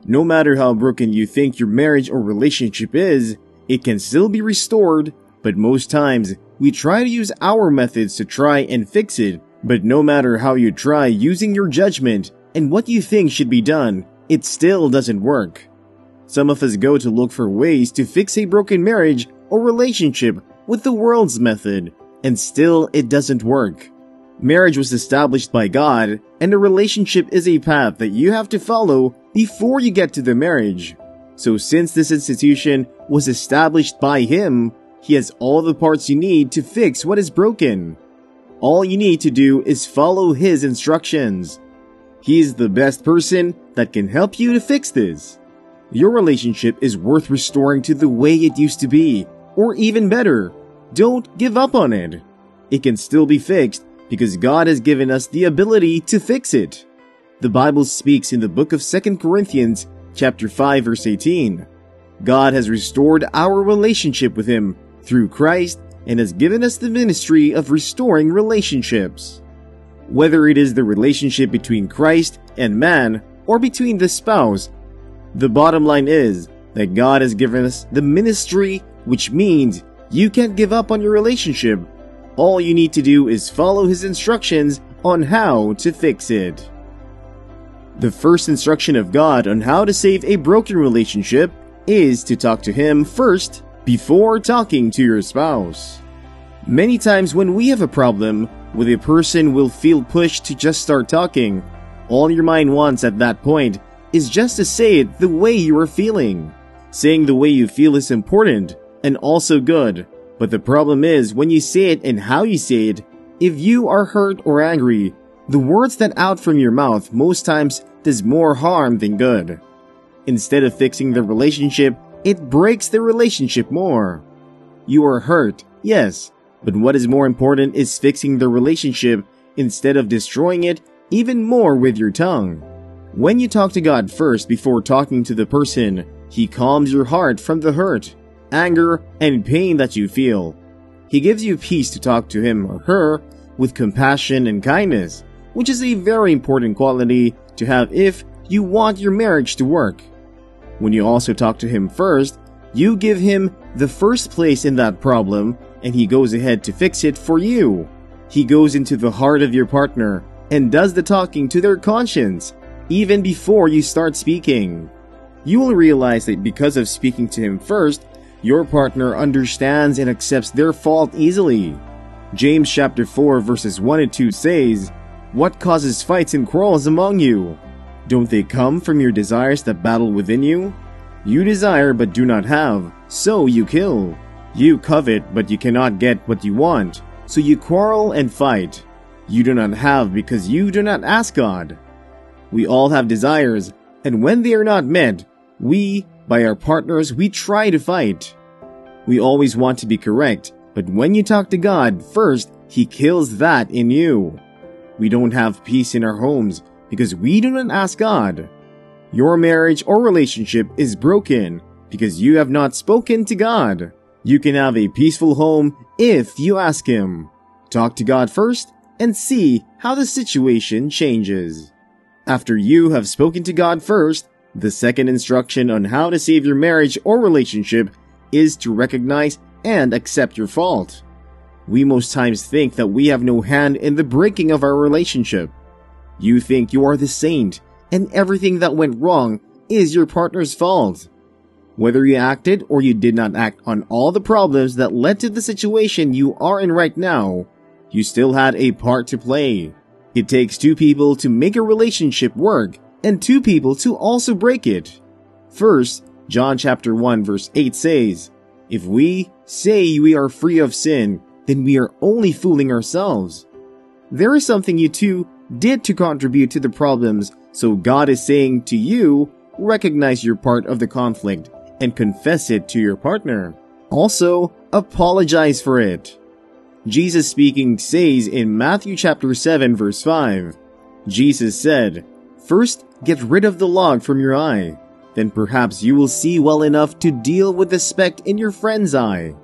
No matter how broken you think your marriage or relationship is, it can still be restored, but most times, we try to use our methods to try and fix it, but no matter how you try using your judgment and what you think should be done, it still doesn't work. Some of us go to look for ways to fix a broken marriage or relationship with the world's method, and still it doesn't work. Marriage was established by God, and a relationship is a path that you have to follow before you get to the marriage. So since this institution was established by Him, He has all the parts you need to fix what is broken. All you need to do is follow His instructions. He is the best person that can help you to fix this. Your relationship is worth restoring to the way it used to be, or even better. Don't give up on it. It can still be fixed because God has given us the ability to fix it. The Bible speaks in the book of 2 Corinthians chapter 5 verse 18. God has restored our relationship with Him through Christ and has given us the ministry of restoring relationships. Whether it is the relationship between Christ and man or between the spouse, the bottom line is that God has given us the ministry, which means you can't give up on your relationship. All you need to do is follow His instructions on how to fix it. The first instruction of God on how to save a broken relationship is to talk to Him first before talking to your spouse. Many times when we have a problem with a person, we'll feel pushed to just start talking. All your mind wants at that point is just to say it the way you are feeling. Saying the way you feel is important and also good. But the problem is when you say it and how you say it, if you are hurt or angry, the words that out from your mouth most times does more harm than good. Instead of fixing the relationship, it breaks the relationship more. You are hurt, yes, but what is more important is fixing the relationship instead of destroying it even more with your tongue. When you talk to God first before talking to the person, He calms your heart from the hurt, anger, and pain that you feel. He gives you peace to talk to him or her with compassion and kindness, which is a very important quality to have if you want your marriage to work. When you also talk to him first, you give him the first place in that problem, and he goes ahead to fix it for you. He goes into the heart of your partner and does the talking to their conscience, even before you start speaking. You will realize that because of speaking to him first, your partner understands and accepts their fault easily. James chapter 4 verses 1 and 2 says, "What causes fights and quarrels among you? Don't they come from your desires that battle within you? You desire but do not have, so you kill. You covet but you cannot get what you want, so you quarrel and fight. You do not have because you do not ask God." We all have desires, and when they are not met, by our partners, we try to fight. We always want to be correct, but when you talk to God first, He kills that in you. We don't have peace in our homes because we do not ask God. Your marriage or relationship is broken because you have not spoken to God. You can have a peaceful home if you ask Him. Talk to God first and see how the situation changes. After you have spoken to God first, the second instruction on how to save your marriage or relationship is to recognize and accept your fault. We most times think that we have no hand in the breaking of our relationship. You think you are the saint, and everything that went wrong is your partner's fault. Whether you acted or you did not act on all the problems that led to the situation you are in right now, you still had a part to play. It takes two people to make a relationship work, and two people to also break it. First, John chapter 1 verse 8 says, "If we say we are free of sin, then we are only fooling ourselves." There is something you two did to contribute to the problems, so God is saying to you, recognize your part of the conflict and confess it to your partner. Also, apologize for it. Jesus speaking says in Matthew chapter 7 verse 5, Jesus said, "First, get rid of the log from your eye. Then perhaps you will see well enough to deal with the speck in your friend's eye."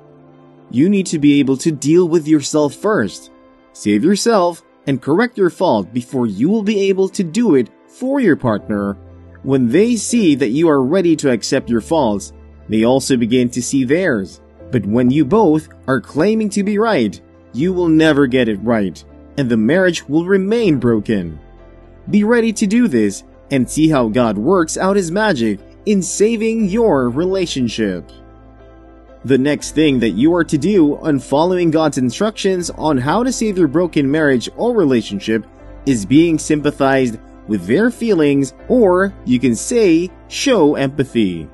You need to be able to deal with yourself first. Save yourself and correct your fault before you will be able to do it for your partner. When they see that you are ready to accept your faults, they also begin to see theirs. But when you both are claiming to be right, you will never get it right, and the marriage will remain broken. Be ready to do this and see how God works out His magic in saving your relationship. The next thing that you are to do on following God's instructions on how to save your broken marriage or relationship is being sympathized with their feelings, or you can say, show empathy.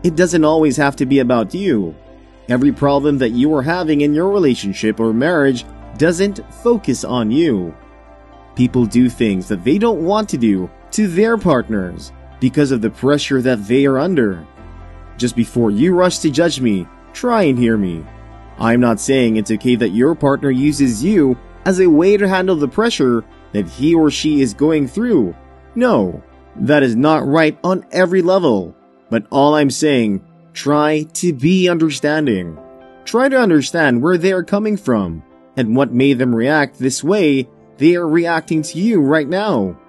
It doesn't always have to be about you. Every problem that you are having in your relationship or marriage doesn't focus on you. People do things that they don't want to do to their partners because of the pressure that they are under. Just before you rush to judge me, try and hear me. I'm not saying it's okay that your partner uses you as a way to handle the pressure that he or she is going through. No, that is not right on every level. But all I'm saying, try to be understanding. Try to understand where they are coming from and what made them react this way they are reacting to you right now.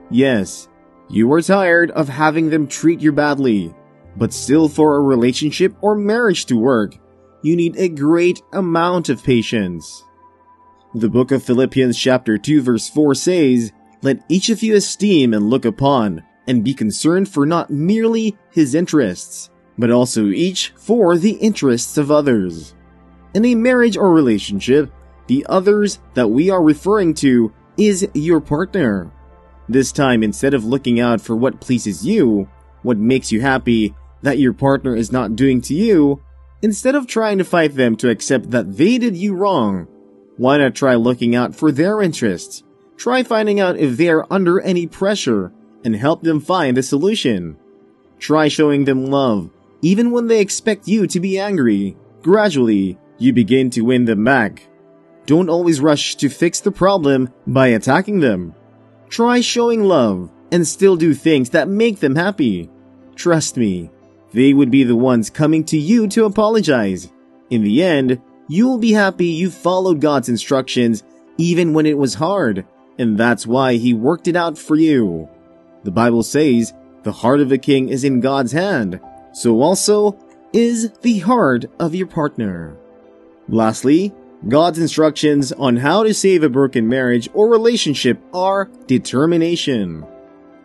Yes, you are tired of having them treat you badly, but still for a relationship or marriage to work, you need a great amount of patience. The book of Philippians chapter 2 verse 4 says, "Let each of you esteem and look upon, and be concerned for not merely his interests, but also each for the interests of others." In a marriage or relationship, the others that we are referring to is your partner. This time, instead of looking out for what pleases you, what makes you happy that your partner is not doing to you, instead of trying to fight them to accept that they did you wrong, why not try looking out for their interests? Try finding out if they are under any pressure and help them find a solution. Try showing them love, even when they expect you to be angry. Gradually, you begin to win them back. Don't always rush to fix the problem by attacking them. Try showing love and still do things that make them happy. Trust me, they would be the ones coming to you to apologize. In the end, you'll be happy you followed God's instructions even when it was hard, and that's why He worked it out for you. The Bible says, "The heart of a king is in God's hand," so also is the heart of your partner. Lastly, God's instructions on how to save a broken marriage or relationship are determination.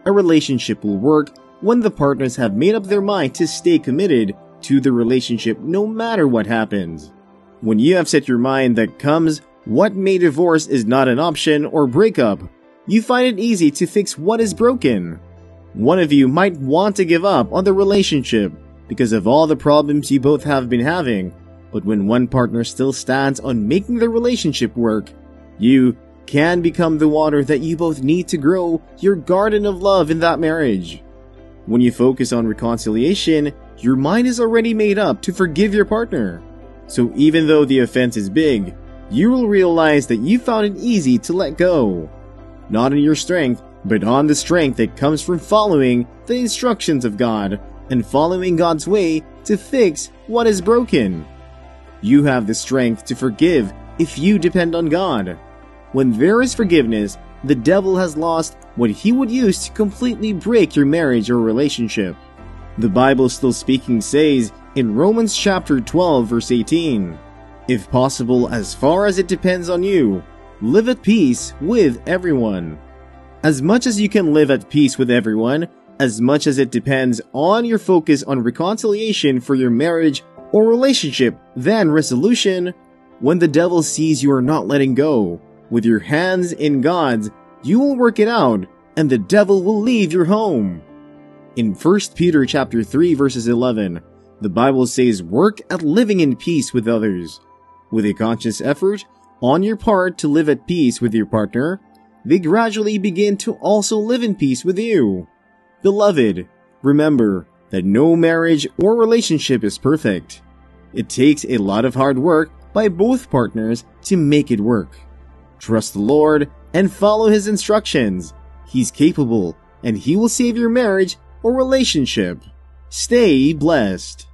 A relationship will work when the partners have made up their mind to stay committed to the relationship no matter what happens. When you have set your mind that comes what may divorce is not an option or breakup, you find it easy to fix what is broken. One of you might want to give up on the relationship because of all the problems you both have been having, but when one partner still stands on making the relationship work, you can become the water that you both need to grow your garden of love in that marriage. When you focus on reconciliation, your mind is already made up to forgive your partner. So even though the offense is big, you will realize that you found it easy to let go. Not on your strength, but on the strength that comes from following the instructions of God and following God's way to fix what is broken. You have the strength to forgive if you depend on God. When there is forgiveness, the devil has lost what he would use to completely break your marriage or relationship. The Bible Still Speaking says in Romans chapter 12 verse 18, "If possible, as far as it depends on you, live at peace with everyone." As much as you can live at peace with everyone, as much as it depends on your focus on reconciliation for your marriage or relationship than resolution, when the devil sees you are not letting go, with your hands in God's, you will work it out, and the devil will leave your home. In 1 Peter chapter 3 verses 11, the Bible says, "Work at living in peace with others." With a conscious effort on your part to live at peace with your partner, they gradually begin to also live in peace with you. Beloved, remember that no marriage or relationship is perfect. It takes a lot of hard work by both partners to make it work. Trust the Lord and follow His instructions. He's capable, and He will save your marriage or relationship. Stay blessed.